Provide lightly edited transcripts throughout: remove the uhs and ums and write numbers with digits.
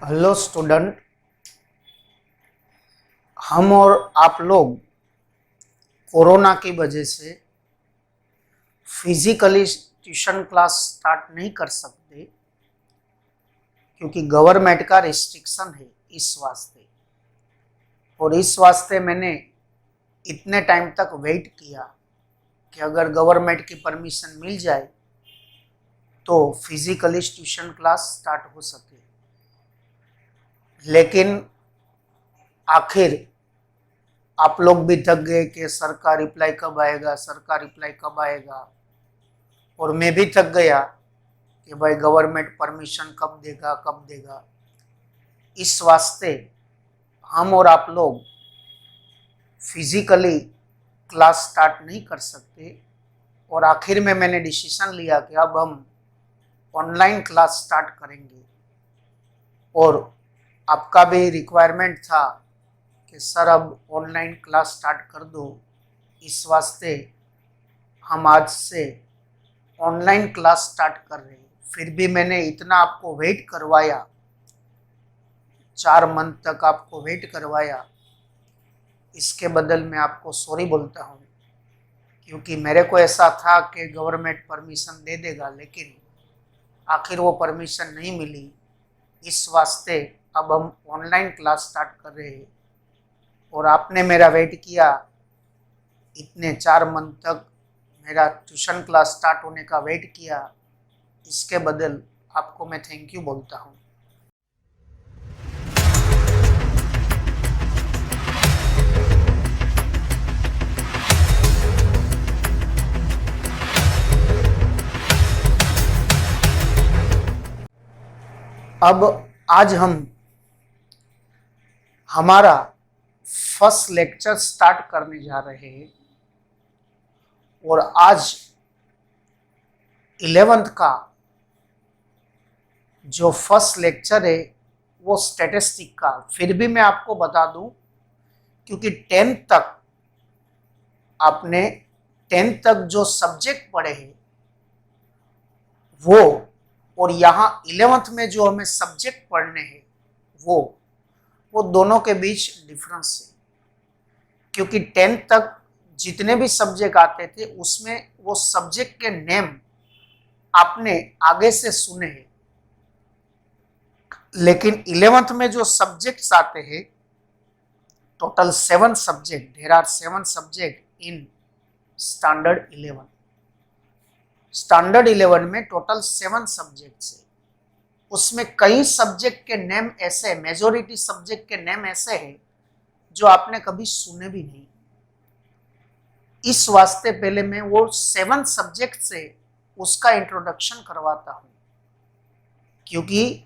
Hello student. हम और आप लोग कोरोना की वजह से फिजिकली ट्यूशन क्लास स्टार्ट नहीं कर सकते क्योंकि गवर्नमेंट का रिस्ट्रिक्शन है इस वास्ते। और इस वास्ते मैंने इतने टाइम तक वेट किया कि अगर गवर्नमेंट की परमिशन मिल जाए तो फिजिकली ट्यूशन क्लास स्टार्ट हो सके। लेकिन आखिर आप लोग भी थक गए कि सरकार रिप्लाई कब आएगा, सरकार रिप्लाई कब आएगा। और मैं भी थक गया कि भाई गवर्नमेंट परमिशन कब देगा कब देगा। इस वास्ते हम और आप लोग फिजिकली क्लास स्टार्ट नहीं कर सकते। और आखिर में मैंने डिसीजन लिया कि अब हम ऑनलाइन क्लास स्टार्ट करेंगे। और आपका भी रिक्वायरमेंट था कि सर अब ऑनलाइन क्लास स्टार्ट कर दो। इस वास्ते हम आज से ऑनलाइन क्लास स्टार्ट कर रहे हैं। फिर भी मैंने इतना आपको वेट करवाया, 4 मंथ तक आपको वेट करवाया, इसके बदल मैं आपको सॉरी बोलता हूँ। क्योंकि मेरे को ऐसा था कि गवर्नमेंट परमिशन दे देगा, लेकिन आखिर वो परमिशन नहीं मिली। इस वास्ते अब हम ऑनलाइन क्लास स्टार्ट कर रहे हैं। और आपने मेरा वेट किया इतने 4 मंथ तक, मेरा ट्यूशन क्लास स्टार्ट होने का वेट किया, इसके बदल आपको मैं थैंक यू बोलता हूँ। अब आज हम हमारा फर्स्ट लेक्चर स्टार्ट करने जा रहे हैं। और आज 11th का जो फर्स्ट लेक्चर है वो स्टैटिस्टिक का। फिर भी मैं आपको बता दूं, क्योंकि 10th तक आपने 10th तक जो सब्जेक्ट पढ़े हैं वो, और यहाँ 11th में जो हमें सब्जेक्ट पढ़ने हैं वो दोनों के बीच डिफरेंस है। क्योंकि 10th तक जितने भी सब्जेक्ट आते थे उसमें वो सब्जेक्ट के नेम आपने आगे से सुने हैं। लेकिन 11th में जो सब्जेक्ट्स आते हैं, total 7 subject, there are 7 subject in standard 11। Standard 11 में टोटल 7 सब्जेक्ट्स है। उसमें कई सब्जेक्ट के नेम ऐसे, मेजोरिटी सब्जेक्ट के नेम ऐसे हैं जो आपने कभी सुने भी नहीं। इस वास्ते पहले मैं वो 7 सब्जेक्ट से उसका इंट्रोडक्शन करवाता हूं। क्योंकि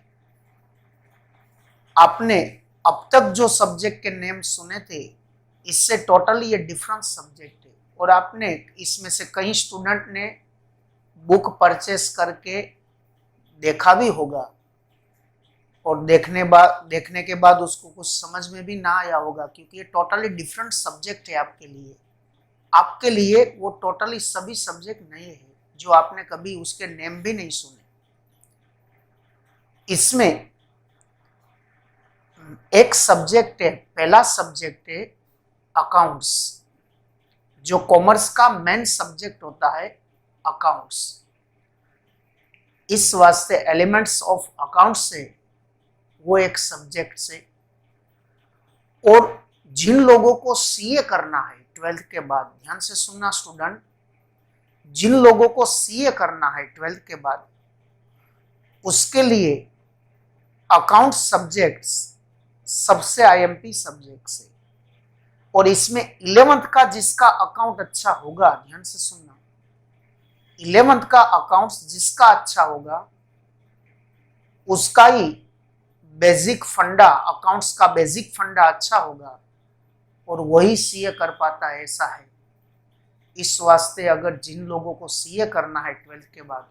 आपने अब तक जो सब्जेक्ट के नेम सुने थे, इससे टोटली ये डिफरेंट सब्जेक्ट है। और आपने इसमें से कई स्टूडेंट ने बुक परचेस करके देखा भी होगा, और देखने के बाद उसको कुछ समझ में भी ना आया होगा, क्योंकि ये टोटली डिफरेंट सब्जेक्ट है आपके लिए। आपके लिए वो टोटली सभी सब्जेक्ट नए हैं जो आपने कभी उसके नेम भी नहीं सुने। इसमें एक सब्जेक्ट है, पहला सब्जेक्ट है अकाउंट्स, जो कॉमर्स का मेन सब्जेक्ट होता है अकाउंट्स। इस वास्ते एलिमेंट्स ऑफ अकाउंट्स से वो एक सब्जेक्ट से। और जिन लोगों को सीए करना है 12th के बाद, ध्यान से सुनना स्टूडेंट, जिन लोगों को सीए करना है 12th के बाद, उसके लिए अकाउंट सब्जेक्ट्स सबसे आईएमपी सब्जेक्ट्स है। और इसमें 11th का जिसका अकाउंट अच्छा होगा, ध्यान से सुनना, 11th का अकाउंट्स जिसका अच्छा होगा उसका ही बेसिक फंडा, अकाउंट्स का बेसिक फंडा अच्छा होगा और वही सीए कर पाता है, ऐसा है। इस वास्ते अगर जिन लोगों को सीए करना है 12th के बाद,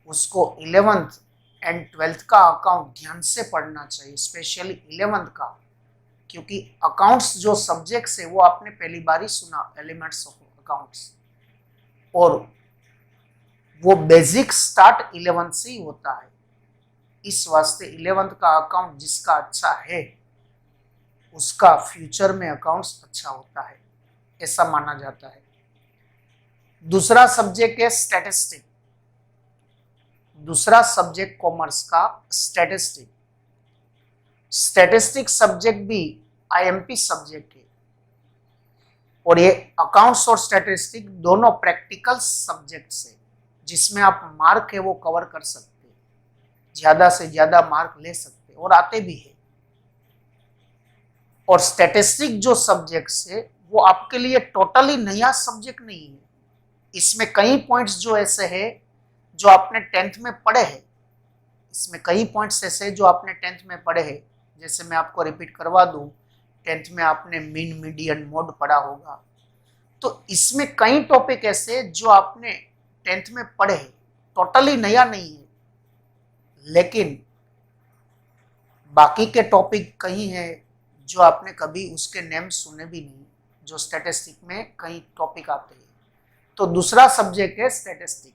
उसको 11th एंड 12th का अकाउंट ध्यान से पढ़ना चाहिए, स्पेशली 11th का। क्योंकि अकाउंट्स जो सब्जेक्ट्स है वो आपने पहली बार ही सुना, एलिमेंट्स ऑफ अकाउंट्स, और वो बेसिक स्टार्ट 11th से ही होता है। इस वास्ते 11th का अकाउंट जिसका अच्छा है उसका फ्यूचर में अकाउंट्स अच्छा होता है, ऐसा माना जाता है। दूसरा सब्जेक्ट है स्टैटिस्टिक। दूसरा सब्जेक्ट कॉमर्स का स्टैटिस्टिक। स्टैटिस्टिक सब्जेक्ट भी आईएमपी सब्जेक्ट है और ये अकाउंट्स और स्टैटिस्टिक दोनों प्रैक्टिकल सब्जेक्ट्स है जिसमें आप मार्क है वो कवर कर सकते हैं, ज्यादा से ज्यादा मार्क ले सकते हैं और आते भी है। और स्टैटिस्टिक जो सब्जेक्ट्स है वो आपके लिए टोटली नया सब्जेक्ट नहीं है। इसमें कई पॉइंट्स जो ऐसे है जो आपने 10th में पढ़े हैं। इसमें कई पॉइंट्स ऐसे जो आपने 10th में पढ़े हैं। जैसे मैं आपको रिपीट करवा दूं, 10th में आपने मीन मीडियन मोड पढ़ा होगा। तो इसमें कई टॉपिक ऐसे जो आपने 10th में पढ़े हैं, टोटली नया नहीं है, लेकिन बाकी के टॉपिक कई हैं जो आपने कभी उसके नेम सुने भी नहीं, जो स्टैटिस्टिक में कई टॉपिक आते हैं। तो दूसरा सब्जेक्ट है स्टैटिस्टिक।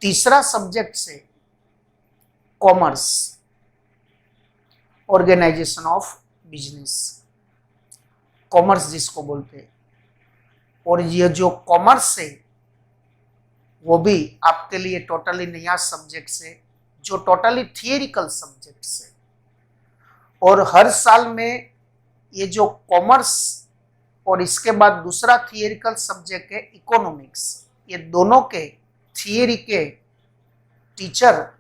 तीसरा सब्जेक्ट से commerce, organisation of business, commerce जिसको बोलते हैं। और ये जो कॉमर्स है वो भी आपके लिए टोटली नया सब्जेक्ट है, जो टोटली थियरिकल सब्जेक्ट है। और हर साल में ये जो कॉमर्स और इसके बाद दूसरा थियरिकल सब्जेक्ट है इकोनॉमिक्स, ये दोनों के थियरी के टीचर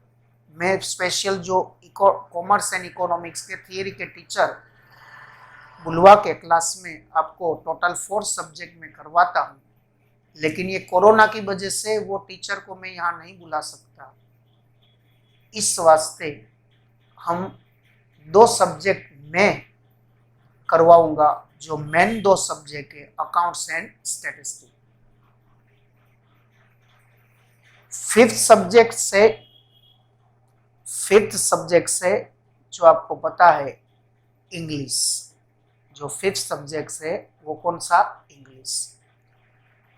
में स्पेशल जो कॉमर्स एंड इकोनॉमिक्स के थियरी के टीचर बुलवा के क्लास में आपको टोटल 4 सब्जेक्ट में करवाता हूँ। लेकिन ये कोरोना की वजह से वो टीचर को मैं यहाँ नहीं बुला सकता, इस वास्ते हम 2 सब्जेक्ट में करवाऊंगा, जो मेन 2 सब्जेक्ट है accounts and statistics. Fifth subject से जो आपको पता है इंग्लिश। जो 5th सब्जेक्ट है वो कौन सा? इंग्लिश।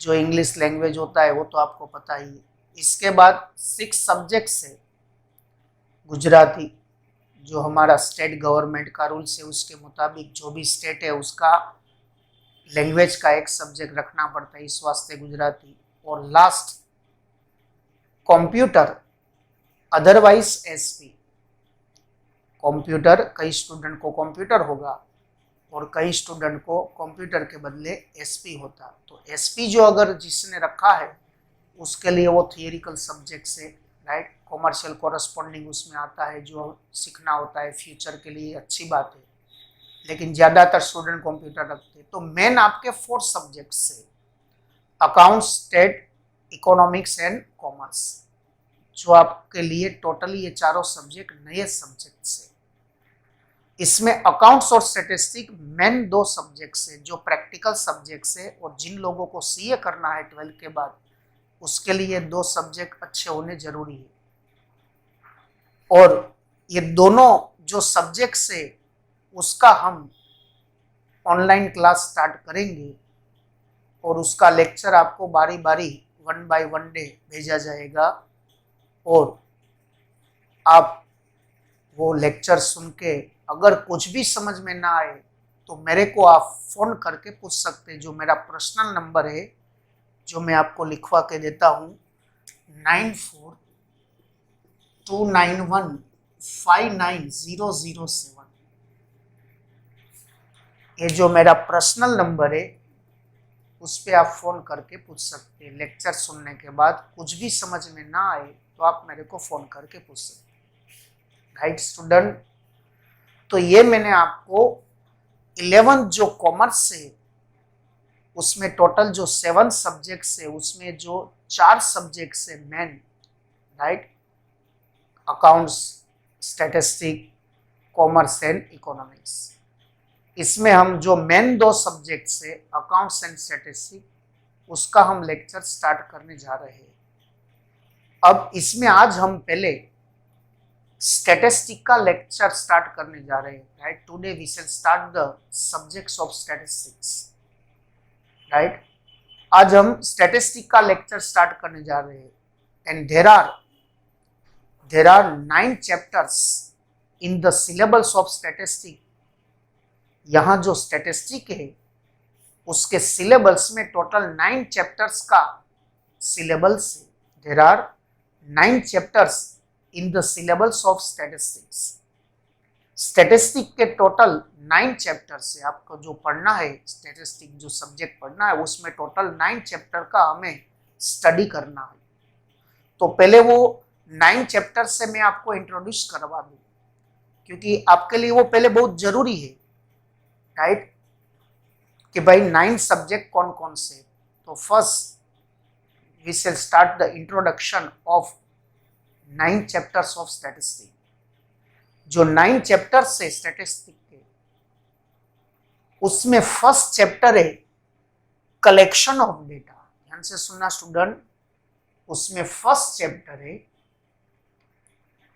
जो इंग्लिश लैंग्वेज होता है वो तो आपको पता ही है। इसके बाद 6 सब्जेक्ट है गुजराती, जो हमारा स्टेट गवर्नमेंट का रूल्स है उसके मुताबिक जो भी स्टेट है उसका लैंग्वेज का एक सब्जेक्ट रखना पड़ता है, इस वास्ते गुजराती। और last computer, otherwise SP. Computer, कई स्टूडेंट को कंप्यूटर होगा और कई स्टूडेंट को कंप्यूटर के बदले एसपी होता। तो एसपी जो अगर जिसने रखा है उसके लिए वो थियरिकल सब्जेक्ट से, राइट, कॉमर्शियल कोरस्पॉन्डिंग उसमें आता है, जो सीखना होता है फ्यूचर के लिए, अच्छी बात है। लेकिन ज़्यादातर स्टूडेंट कंप्यूटर रखते हैं। तो मेन आपके 4 सब्जेक्ट से accounts, state, economics and commerce, जो आपके लिए टोटली ये चारों सब्जेक्ट नए सब्जेक्ट से। इसमें अकाउंट्स और स्टैटिस्टिक मेन 2 सब्जेक्ट से जो प्रैक्टिकल सब्जेक्ट से, और जिन लोगों को सीए करना है 12th के बाद उसके लिए 2 सब्जेक्ट अच्छे होने जरूरी है। और ये दोनों जो सब्जेक्ट से उसका हम ऑनलाइन क्लास स्टार्ट करेंगे और उसका लेक्चर आपको बारी बारी 1 by 1 डे भेजा जाएगा और आप वो लेक्चर सुन के अगर कुछ भी समझ में ना आए तो मेरे को आप फोन करके पूछ सकते हैं। जो मेरा पर्सनल नंबर है जो मैं आपको लिखवा के देता हूँ 9429159007। ये जो मेरा पर्सनल नंबर है उस पर आप फोन करके पूछ सकते हैं। लेक्चर सुनने के बाद कुछ भी समझ में ना आए तो आप मेरे को फोन करके पूछ सकते हैं, राइट स्टूडेंट। तो ये मैंने आपको 11th जो कॉमर्स है उसमें टोटल जो 7 सब्जेक्ट्स है उसमें जो 4 सब्जेक्ट्स है main, right, accounts, statistic, commerce and economics. इसमें हम जो मेन 2 सब्जेक्ट्स है अकाउंट्स एंड स्टैटिस्टिक उसका हम लेक्चर स्टार्ट करने जा रहे हैं। अब इसमें आज हम पहले स्टैटिस्टिक का लेक्चर स्टार्ट करने जा रहे हैं, right. Today we shall start the subjects of statistics, right. आज हम स्टैटिस्टिक का लेक्चर स्टार्ट करने जा रहे हैं and there are 9 chapters in the syllabus of statistics. यहाँ जो स्टैटिस्टिक है उसके सिलेबस में टोटल 9 चैप्टर्स का सिलेबस है. There are 9 chapters in the syllabus of statistics. Statistic के टोटल 9 चैप्टर्स है. आपको जो पढ़ना है स्टैटिस्टिक जो सब्जेक्ट पढ़ना है उसमें टोटल 9 चैप्टर का हमें स्टडी करना है. तो पहले वो 9 चैप्टर से मैं आपको इंट्रोड्यूस करवा दूं क्योंकि आपके लिए वो पहले बहुत जरूरी है, राइट, कि भाई 9 सब्जेक्ट कौन कौन से. तो first we will start the introduction of 9 chapters of statistics. जो 9 चैप्टर्स है स्टैटिस्टिक के उसमें फर्स्ट चैप्टर है कलेक्शन ऑफ डेटा. ध्यान से सुनना स्टूडेंट, उसमें फर्स्ट चैप्टर है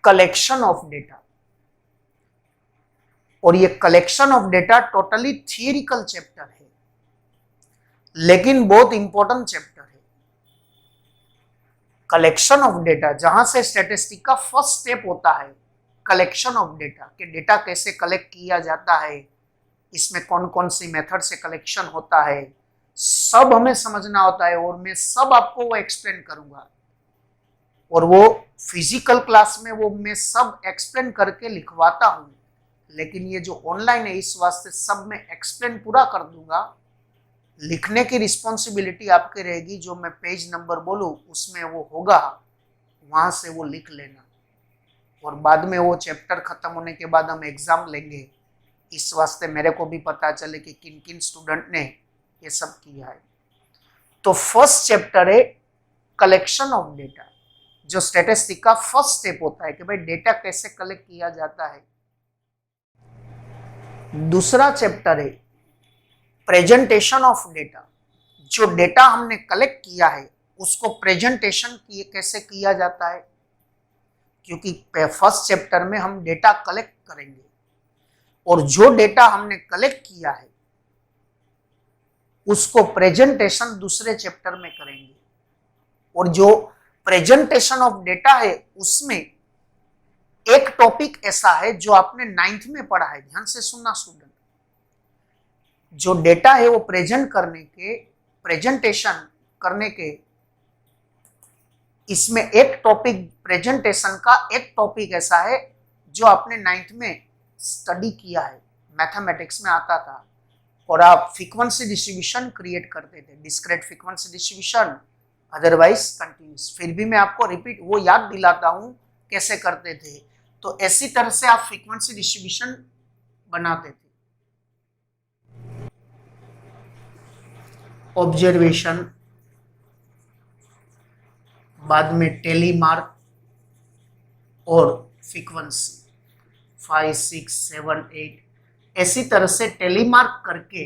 कलेक्शन ऑफ डेटा. और ये collection of data totally theoretical chapter है लेकिन बहुत इंपॉर्टेंट चैप्टर है. कलेक्शन ऑफ डेटा जहां से स्टैटिस्टिक का फर्स्ट स्टेप होता है कलेक्शन ऑफ डेटा, कि डेटा कैसे कलेक्ट किया जाता है, इसमें कौन कौन सी मेथड से कलेक्शन होता है, सब हमें समझना होता है. और मैं सब आपको वो एक्सप्लेन करूंगा और वो फिजिकल क्लास में वो मैं सब एक्सप्लेन करके लिखवाता हूं. लेकिन ये जो ऑनलाइन है इस वास्ते सब मैं एक्सप्लेन पूरा कर दूंगा. लिखने की रिस्पॉन्सिबिलिटी आपकी रहेगी. जो मैं पेज नंबर बोलूं उसमें वो होगा, वहां से वो लिख लेना. और बाद में वो चैप्टर खत्म होने के बाद हम एग्जाम लेंगे. इस वास्ते मेरे को भी पता चले कि किन किन स्टूडेंट ने ये सब किया है. तो फर्स्ट चैप्टर है कलेक्शन ऑफ डेटा, जो स्टैटिस्टिक का फर्स्ट स्टेप होता है कि भाई डेटा कैसे कलेक्ट किया जाता है. दूसरा चैप्टर है प्रेजेंटेशन ऑफ डेटा. जो डेटा हमने कलेक्ट किया है उसको प्रेजेंटेशन कैसे किया जाता है, क्योंकि फर्स्ट चैप्टर में हम डेटा कलेक्ट करेंगे और जो डेटा हमने कलेक्ट किया है उसको प्रेजेंटेशन दूसरे चैप्टर में करेंगे. और जो प्रेजेंटेशन ऑफ डेटा है उसमें एक टॉपिक ऐसा है जो आपने 9th में पढ़ा है. ध्यान से सुनना स्टूडेंट, जो डेटा है वो प्रेजेंटेशन करने के इसमें एक टॉपिक प्रेजेंटेशन का एक टॉपिक ऐसा है जो आपने 9th में स्टडी किया है, मैथमेटिक्स में आता था. और आप फ्रीक्वेंसी डिस्ट्रीब्यूशन क्रिएट करते थे, discrete frequency distribution, otherwise continuous. फिर भी मैं आपको रिपीट वो याद दिलाता हूं कैसे करते थे. तो ऐसी तरह से आप फ्रीक्वेंसी डिस्ट्रीब्यूशन बनाते थे. ऑब्जर्वेशन, बाद में टेलीमार्क और फ्रीक्वेंसी 5, 6, 7, 8 ऐसी तरह से टेलीमार्क करके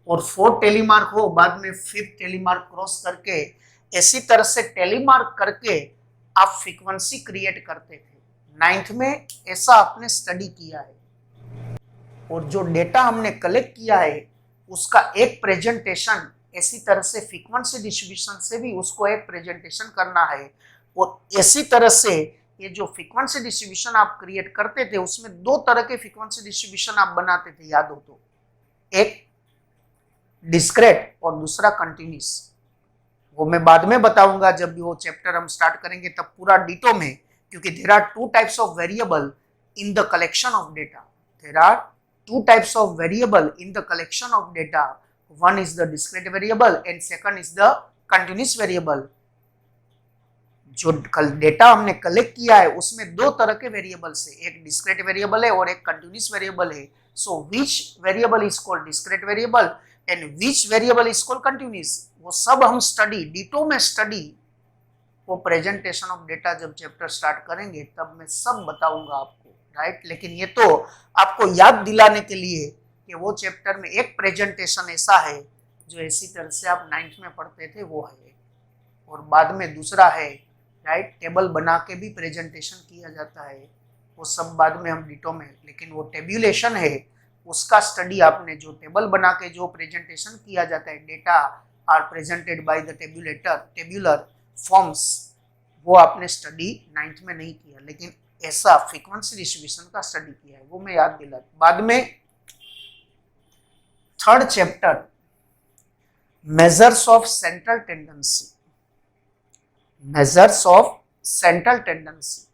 और 4 टेलीमार्क हो बाद में 5th टेलीमार्क क्रॉस करके ऐसी तरह से टेलीमार्क करके आप फ्रीक्वेंसी क्रिएट करते थे. 9th में ऐसा आपने स्टडी किया है. और जो डेटा हमने कलेक्ट किया है उसका एक प्रेजेंटेशन ऐसी तरह से फ्रीक्वेंसी डिस्ट्रीब्यूशन से भी उसको एक प्रेजेंटेशन करना है. और ऐसी तरह से ये जो फ्रीक्वेंसी डिस्ट्रीब्यूशन आप क्रिएट करते थे उसमें 2 तरह के फ्रीक्वेंसी डिस्ट्रीब्यूशन आप बनाते थे, याद हो तो. एक डिस्क्रीट और दूसरा कंटिन्यूस. वो मैं बाद में बताऊंगा जब भी वो चैप्टर हम स्टार्ट करेंगे तब पूरा डिटो में, क्योंकि there are 2 types of variable in the collection of data. There are 2 types of variable in the collection of data. One is the discrete variable and second is the continuous variable. जो data हमने collect किया है उसमें 2 तरह के variables है, एक discrete variable है और एक कंटिन्यूस वेरिएबल है. So which variable is called discrete variable and which variable is called continuous, वो सब हम स्टडी डिटो में स्टडी. वो प्रेजेंटेशन ऑफ डेटा जब चैप्टर स्टार्ट करेंगे तब मैं सब बताऊंगा आपको, राइट. लेकिन ये तो आपको याद दिलाने के लिए कि वो चैप्टर में एक प्रेजेंटेशन ऐसा है जो इसी तरह से आप 9th में पढ़ते थे वो है. और बाद में दूसरा है, राइट, टेबल बना के भी प्रेजेंटेशन किया जाता है. वो सब बाद में हम डिटो में, लेकिन वो टेब्यूलेशन है उसका स्टडी आपने, जो टेबल बना के जो प्रेजेंटेशन किया जाता है, data are presented by the tabular forms वो आपने स्टडी 9th में नहीं किया, लेकिन ऐसा फ्रीक्वेंसी डिस्ट्रीब्यूशन का स्टडी किया है, वो मैं याद दिला। बाद में 3rd chapter measures of central tendency, measures of central tendency.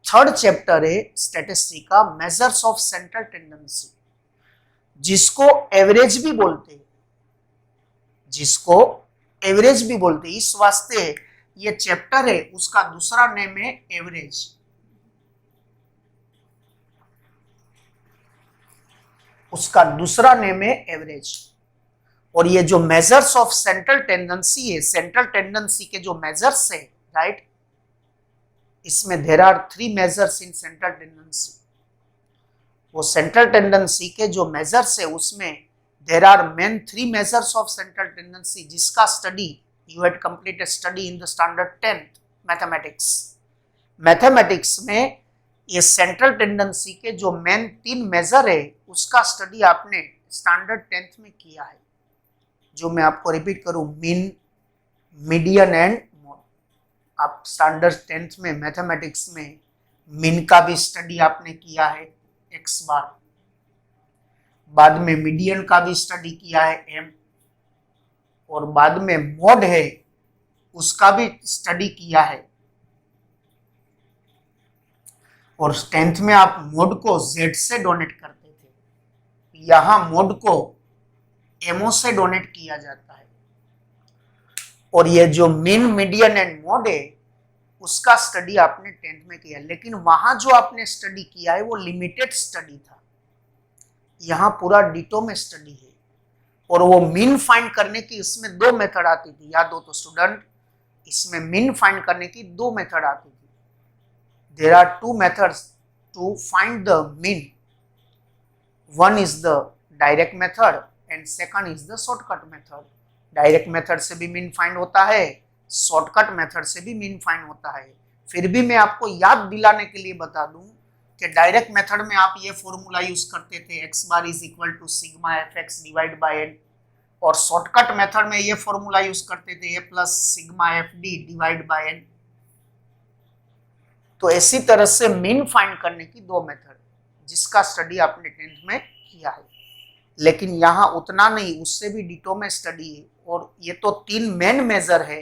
3rd chapter है स्टैटिस्टिक्स का मेजर्स ऑफ सेंट्रल टेंडेंसी, जिसको एवरेज भी बोलते हैं, जिसको एवरेज भी बोलते हैं। इस वास्ते ये चैप्टर है, उसका दूसरा नेम है एवरेज। उसका दूसरा नेम है एवरेज। और ये जो मेजर्स ऑफ सेंट्रल टेंडेंसी है, सेंट्रल टेंडेंसी के जो मेजर्स है, राइट, इसमें there are 3 measures in central tendency. वो सेंट्रल टेंडेंसी के जो मेजर्स है उसमें there are main 3 measures of central tendency, जिसका study you had completed study in the standard 10th mathematics. Mathematics में ये सेंट्रल टेंडेंसी के जो मेन 3 मेजर है उसका स्टडी आपने स्टैंडर्ड 10th में किया है। जो मैं आपको रिपीट करूं, मीन, मीडियन एंड मोड। आप स्टैंडर्ड 10th में मैथमेटिक्स में मीन का भी स्टडी आपने किया है x बार, बाद में मीडियन का भी स्टडी किया है m, और बाद में मोड है उसका भी स्टडी किया है। और 10th में आप मोड को z से डोनेट करते थे, यहां मोड को mo से डोनेट किया जाता है। और ये जो मीन, मीडियन एंड मोड है उसका स्टडी आपने 10th में किया, लेकिन वहां जो आपने स्टडी किया है वो लिमिटेड स्टडी था। यहाँ पूरा डिटो में स्टडी है। और वो मीन फाइंड करने की इसमें 2 मेथड आती थी, याद हो तो स्टूडेंट, इसमें मीन फाइंड करने की 2 मेथड आती थी। There are 2 methods to find the mean. One is the direct method and second is the shortcut method. Direct method से भी मीन फाइंड होता है, शॉर्टकट मेथड से भी मीन फाइंड होता है। फिर भी मैं आपको याद दिलाने के लिए बता दूं कि डायरेक्ट मेथड में आप ये फॉर्मूला यूज करते थे, x bar is equal to sigma fx divide by n। और शॉर्टकट मेथड में ये फॉर्मूला यूज करते थे a plus sigma fd divide by n। तो इसी तरह से मीन फाइंड करने की 2 मेथड, जिसका स्टडी आपने 10th में किया है। लेकिन यहाँ उतना नहीं, उससे भी डिटो में स्टडी है। और ये तो 3 मेन मेजर है,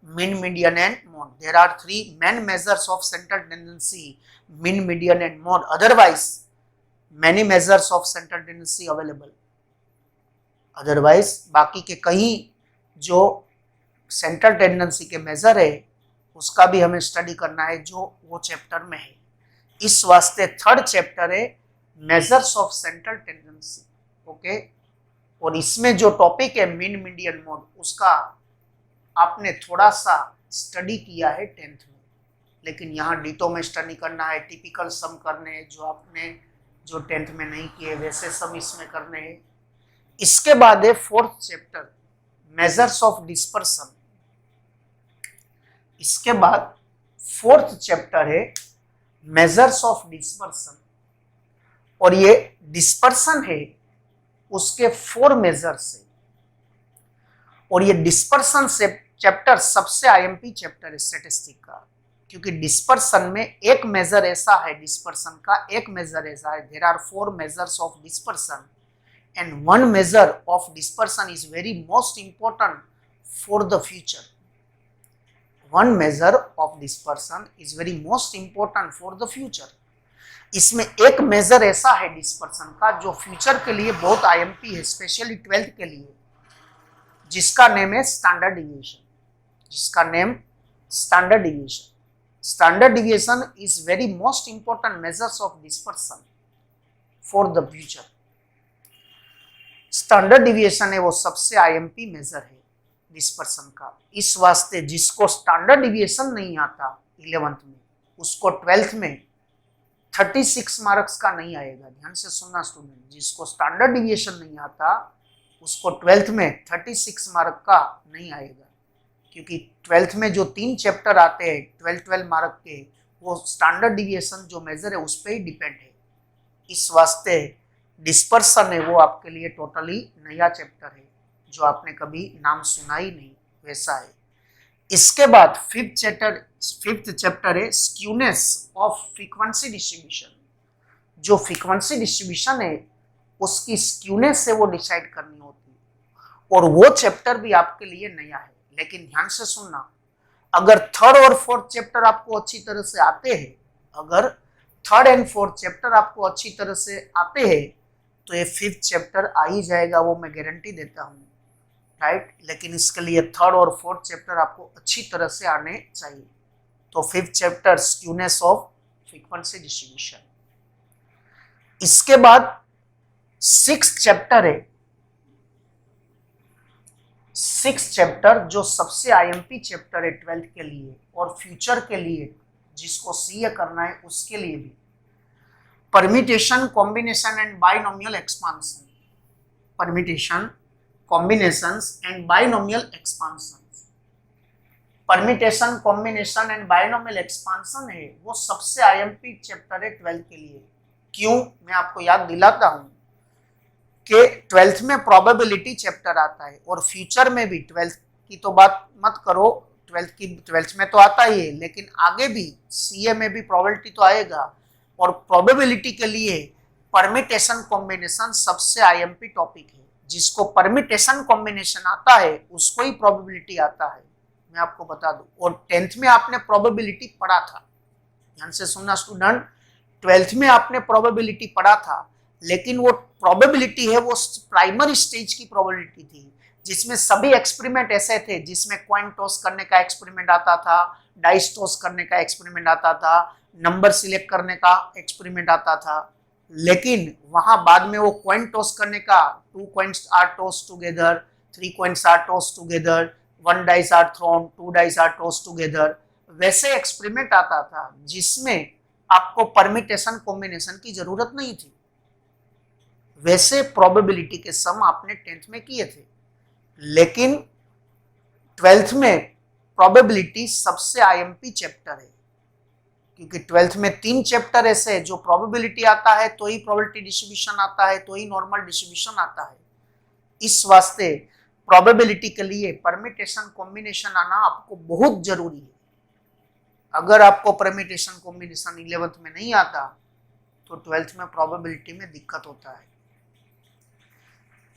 mean, median and mode. There are 3 main measures of central tendency, mean, median and mode. Otherwise many measures of central tendency available. Otherwise बाकी के कहीं जो सेंट्रल टेंडेंसी के मेजर है उसका भी हमें स्टडी करना है, जो वो चैप्टर में है। इस वास्ते 3rd चैप्टर है measures of central tendency. Okay, और इसमें जो टॉपिक है मीन, मीडियन, मोड, उसका आपने थोड़ा सा स्टडी किया है 10th में, लेकिन यहाँ डिटो में स्टडी करना है, टिपिकल सम करने हैं जो आपने जो 10th में नहीं किए वैसे सम इसमें करने हैं। इसके बाद है 4th chapter measures of dispersion. इसके बाद 4th चैप्टर है मेजर्स ऑफ डिस्पर्सन। और ये डिस्पर्सन है उसके 4 मेजर्स है। और ये डिस्पर्सन से चैप्टर सबसे आईएमपी चैप्टर है स्टैटिस्टिक्स का, क्योंकि डिस्पर्सन में एक मेजर ऐसा है, डिस्पर्सन का एक मेजर ऐसा है, there are 4 measures of dispersion and 1 measure of dispersion is very most important for the future. 1 measure of dispersion is very most important for the future. इसमें एक मेजर ऐसा है डिस्पर्सन का जो फ्यूचर के लिए बहुत आईएमपी है, स्पेशली 12th के लिए, जिसका नेम है स्टैंडर्ड डिविएशन। जिसका name standard deviation. Standard deviation is very most important measures of dispersion for the future. Standard deviation है वो सबसे आईएमपी मेजर है डिस्पर्सन का। इस वास्ते जिसको स्टैंडर्ड डिविएशन नहीं आता 11th में, उसको 12th में 36 मार्क्स का नहीं आएगा। ध्यान से सुनना स्टूडेंट, जिसको स्टैंडर्ड डिविएशन नहीं आता उसको 12th में 36 मार्क का नहीं आएगा, क्योंकि 12th में जो 3 चैप्टर आते हैं 12 मार्क के, वो स्टैंडर्ड डिविएशन जो मेजर है उस पर ही डिपेंड है। इस वास्ते डिस्पर्सन है वो आपके लिए टोटली नया चैप्टर है, जो आपने कभी नाम सुना ही नहीं, वैसा है। इसके बाद फिफ्थ चैप्टर है स्क्यूनेस ऑफ फ्रीक्वेंसी डिस्ट्रीब्यूशन। जो फ्रीक्वेंसी डिस्ट्रीब्यूशन है उसकी स्क्यूनेस से वो डिसाइड करनी होती है, और वो चैप्टर भी आपके लिए नया है। लेकिन ध्यान से सुनना, अगर थर्ड और फोर्थ चैप्टर आपको अच्छी तरह से आते हैं, अगर थर्ड एंड फोर्थ चैप्टर आपको अच्छी तरह से आते हैं तो ये फिफ्थ चैप्टर आ ही जाएगा, वो मैं गारंटी देता हूँ, राइट। लेकिन इसके लिए थर्ड और फोर्थ चैप्टर आपको अच्छी तरह से आने चाहिए। तो fifth chapter skewness of frequency distribution. इसके बाद सिक्स्थ चैप्टर है, सिक्स्थ चैप्टर जो सबसे आईएमपी चैप्टर है 12th के लिए और फ्यूचर के लिए, जिसको सीए करना है उसके लिए भी, permutation, combination and binomial expansion. Permutation, combinations and binomial expansion. Permutation, combination and binomial expansion है वो सबसे आईएमपी चैप्टर है 12th के लिए। क्यों, मैं आपको याद दिलाता हूं कि 12th में प्रोबेबिलिटी चैप्टर आता है और फ्यूचर में भी, 12th की तो बात मत करो, 12th में तो आता ही है, लेकिन आगे भी सीए में भी प्रोबेबिलिटी तो आएगा। और प्रोबेबिलिटी के लिए परम्यूटेशन कॉम्बिनेशन सबसे आईएमपी टॉपिक है। जिसको परम्यूटेशन कॉम्बिनेशन आता है उसको ही प्रोबेबिलिटी आता है, मैं आपको बता दूं। और 10th में आपने प्रोबेबिलिटी पढ़ा था, ध्यान से सुनना स्टूडेंट, 12th में आपने प्रोबेबिलिटी पढ़ा था, लेकिन वो प्रोबेबिलिटी है वो प्राइमरी स्टेज की प्रोबेबिलिटी थी, जिसमें सभी एक्सपेरिमेंट ऐसे थे जिसमें कॉइन टॉस करने का एक्सपेरिमेंट आता था, डाइस टॉस करने का एक्सपेरिमेंट आता था, नंबर सिलेक्ट करने का एक्सपेरिमेंट आता था। लेकिन वहां बाद में वो कॉइन टॉस करने का, 2 coins are toss together, 3 coins are toss together, 1 dice are thrown, 2 dice are toss together, वैसे एक्सपेरिमेंट आता था जिसमें आपको परम्यूटेशन कॉम्बिनेशन की जरूरत नहीं थी। वैसे प्रोबेबिलिटी के सम आपने 10th में किए थे, लेकिन 12th में प्रोबेबिलिटी सबसे आईएमपी चैप्टर है, क्योंकि 12th में 3 चैप्टर ऐसे हैं जो प्रोबेबिलिटी आता है तो ही प्रोबेबिलिटी डिस्ट्रीब्यूशन आता है, तो ही नॉर्मल डिस्ट्रीब्यूशन आता है। इस वास्ते प्रोबेबिलिटी के लिए परम्यूटेशन कॉम्बिनेशन आना आपको बहुत जरूरी है। अगर आपको परम्यूटेशन कॉम्बिनेशन 11th में नहीं आता तो 12th में प्रोबेबिलिटी में दिक्कत होता है।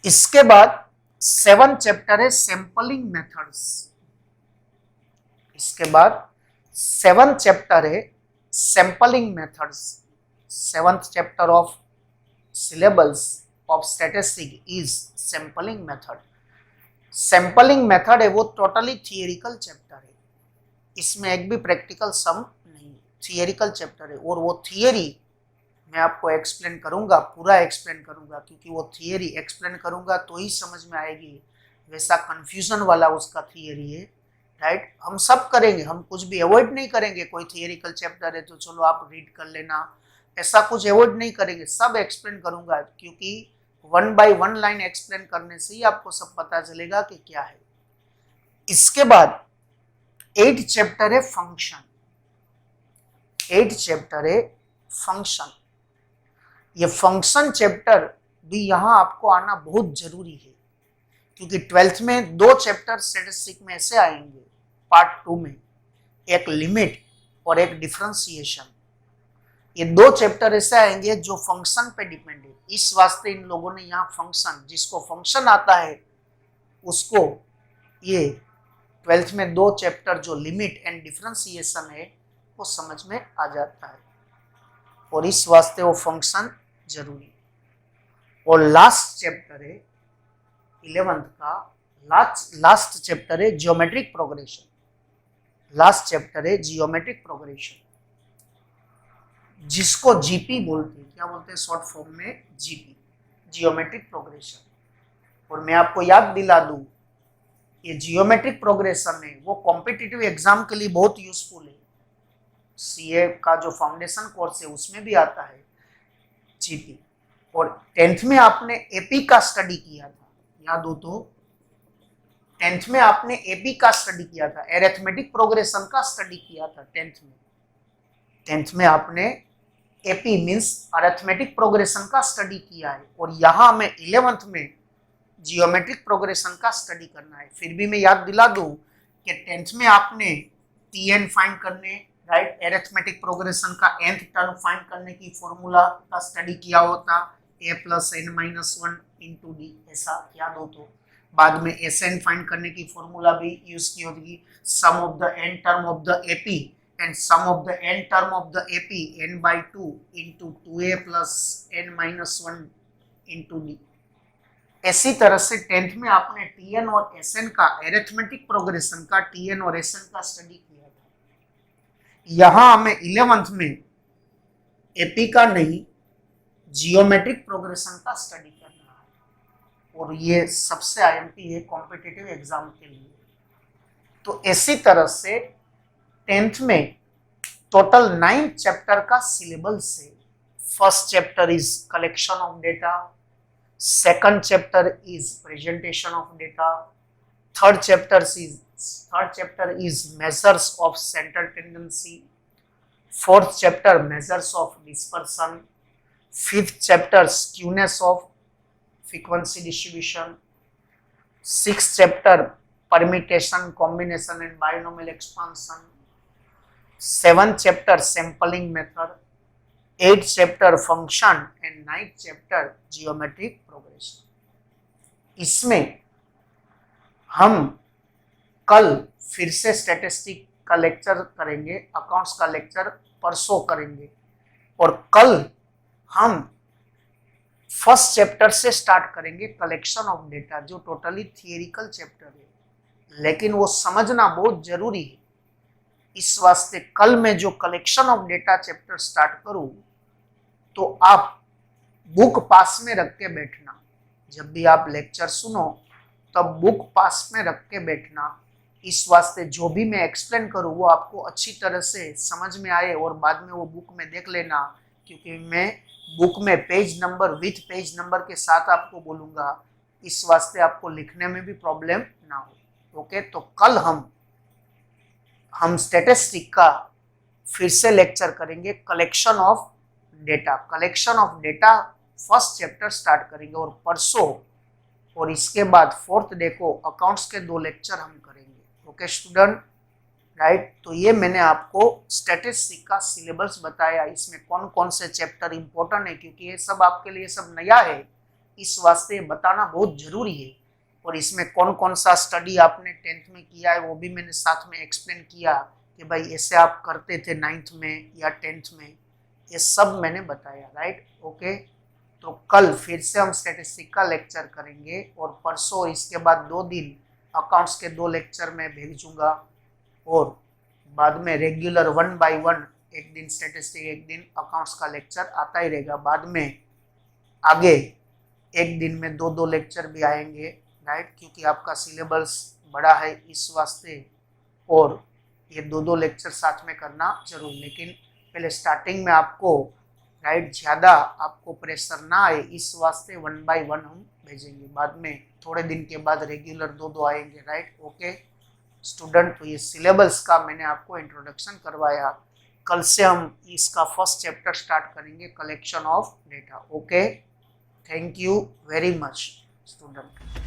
इसके बाद 7th चैप्टर है सैंपलिंग मेथड्स। इसके बाद 7th चैप्टर है sampling methods. 7th chapter of syllabus of statistics is sampling method. Sampling method है वो टोटली थियरिकल चैप्टर है, इसमें एक भी प्रैक्टिकल सम नहीं, थियरिकल चैप्टर है। और वो थियरी मैं आपको एक्सप्लेन करूंगा, पूरा एक्सप्लेन करूंगा, क्योंकि वो थियरी एक्सप्लेन करूंगा तो ही समझ में आएगी। वैसा कंफ्यूजन वाला उसका थियरी है, राइट। हम सब करेंगे, हम कुछ भी अवॉइड नहीं करेंगे। कोई थियरिकल चैप्टर है तो चलो आप रीड कर लेना, ऐसा कुछ अवॉइड नहीं करेंगे, सब एक्सप्लेन करूंगा, क्योंकि 1 बाय 1 लाइन एक्सप्लेन करने से ही आपको सब पता चलेगा कि क्या है। इसके बाद 8th चैप्टर है फंक्शन। 8th चैप्टर है फंक्शन। ये फंक्शन चैप्टर भी यहाँ आपको आना बहुत जरूरी है, क्योंकि 12th में 2 चैप्टर स्टैटिस्टिक्स में ऐसे आएंगे पार्ट 2 में, एक लिमिट और एक डिफरेंशिएशन। ये 2 चैप्टर ऐसे आएंगे जो फंक्शन पे डिपेंड है। इस वास्ते इन लोगों ने यहाँ फंक्शन, जिसको फंक्शन आता है उसको ये 12th में 2 चैप्टर जो लिमिट एंड डिफरेंशिएशन है वो समझ में आ जाता है, और इस वास्ते वो फंक्शन जरूरी। और लास्ट चैप्टर है 11th का, लास्ट चैप्टर है जियोमेट्रिक प्रोग्रेशन। लास्ट चैप्टर है जियोमेट्रिक प्रोग्रेशन, जिसको जीपी बोलते हैं। क्या बोलते हैं शॉर्ट फॉर्म में? GP, geometric progression. और मैं आपको याद दिला दूं, ये जियोमेट्रिक प्रोग्रेशन है वो कॉम्पिटिटिव एग्जाम के लिए बहुत यूजफुल है। सीए का जो फाउंडेशन कोर्स है उसमें भी आता है जीपी। और 10th में आपने एपी का स्टडी किया था, याद हो तो 10th में आपने एपी का स्टडी किया था, एरिथमेटिक प्रोग्रेशन का स्टडी किया था 10th में। 10th में आपने एपी मींस अरिथमेटिक प्रोग्रेशन का स्टडी किया है, और यहाँ हमें 11th में जियोमेट्रिक प्रोग्रेशन का स्टडी करना है। फिर भी मैं याद दिला दूं कि 10th में आपने TN फाइंड करने, राइट, एरिथमेटिक प्रोग्रेशन का nth टर्म फाइंड करने की फॉर्मूला का स्टडी किया होता, a+n-1 इंटू डी, ऐसा याद हो तो। बाद में Sn फाइंड करने की फॉर्मूला भी यूज की होगी, sum of the n term of the AP and sum of the n term of the AP n/2 into 2a plus n-1 into d। ऐसी तरह से 10th में आपने TN और SN का एरिथमेटिक प्रोग्रेशन का TN और SN का स्टडी किया था। यहां हमें 11th में AP का नहीं, जियोमेट्रिक प्रोग्रेशन का स्टडी करना है, और ये सबसे IMP है कॉम्पिटिटिव एग्जाम के लिए। तो ऐसी तरह से 10th में टोटल 9 चैप्टर का सिलेबस है। First chapter is collection of data, second chapter is presentation of data, third chapter is measures of centre tendency, fourth chapter measures of dispersion, fifth chapter skewness of frequency distribution, sixth chapter permutation, combination and binomial expansion, 7th chapter sampling method, 8th chapter function and 9th chapter geometric progression। इसमें हम कल फिर से statistic का lecture करेंगे, accounts का lecture परसों करेंगे, और कल हम फर्स्ट चैप्टर से स्टार्ट करेंगे, कलेक्शन ऑफ डेटा, जो टोटली थियरिकल चैप्टर है, लेकिन वो समझना बहुत जरूरी है। इस वास्ते कल मैं जो collection of data chapter start करूं, तो आप बुक पास में रख के बैठना। जब भी आप लेक्चर सुनो तब बुक पास में रख के बैठना। इस वास्ते जो भी मैं एक्सप्लेन करूं वो आपको अच्छी तरह से समझ में आए, और बाद में वो बुक में देख लेना, क्योंकि मैं बुक में page number with page number के साथ आपको बोलूंगा, इस वास्ते आपको लिखने में भी प्रॉब्लम ना हो। ओके, तो कल हम स्टैटिस्टिक का फिर से लेक्चर करेंगे, collection of data first chapter start करेंगे, और परसों और इसके बाद 4th डे को अकाउंट्स के 2 लेक्चर हम करेंगे। Okay student, right. तो ये मैंने आपको स्टैटिस्टिक का सिलेबस बताया, इसमें कौन कौन से चैप्टर इंपॉर्टेंट है, क्योंकि ये सब आपके लिए सब नया है, इस वास्ते बताना बहुत जरूरी है। और इसमें कौन कौन सा स्टडी आपने 10th में किया है वो भी मैंने साथ में एक्सप्लेन किया, कि भाई ऐसे आप करते थे 9th में या 10th में, ये सब मैंने बताया, राइट। ओके, तो कल फिर से हम स्टैटिस्टिक का लेक्चर करेंगे, और परसों इसके बाद 2 दिन अकाउंट्स के 2 लेक्चर मैं भेजूंगा, और बाद में रेगुलर 1 by 1 एक दिन स्टैटिस्टिक एक दिन अकाउंट्स का लेक्चर आता ही रहेगा। बाद में आगे एक दिन में 2-2 लेक्चर भी आएंगे, राइट, क्योंकि आपका सिलेबस बड़ा है इस वास्ते, और ये 2-2 लेक्चर साथ में करना जरूर। लेकिन पहले स्टार्टिंग में आपको, राइट, ज़्यादा आपको प्रेशर ना आए, इस वास्ते 1 by 1 हम भेजेंगे। बाद में थोड़े दिन के बाद रेगुलर 2-2 आएंगे, राइट। ओके स्टूडेंट, तो ये सिलेबस का मैंने आपको इंट्रोडक्शन करवाया। कल से हम इसका फर्स्ट चैप्टर स्टार्ट करेंगे, collection of data. Okay, thank you very much student.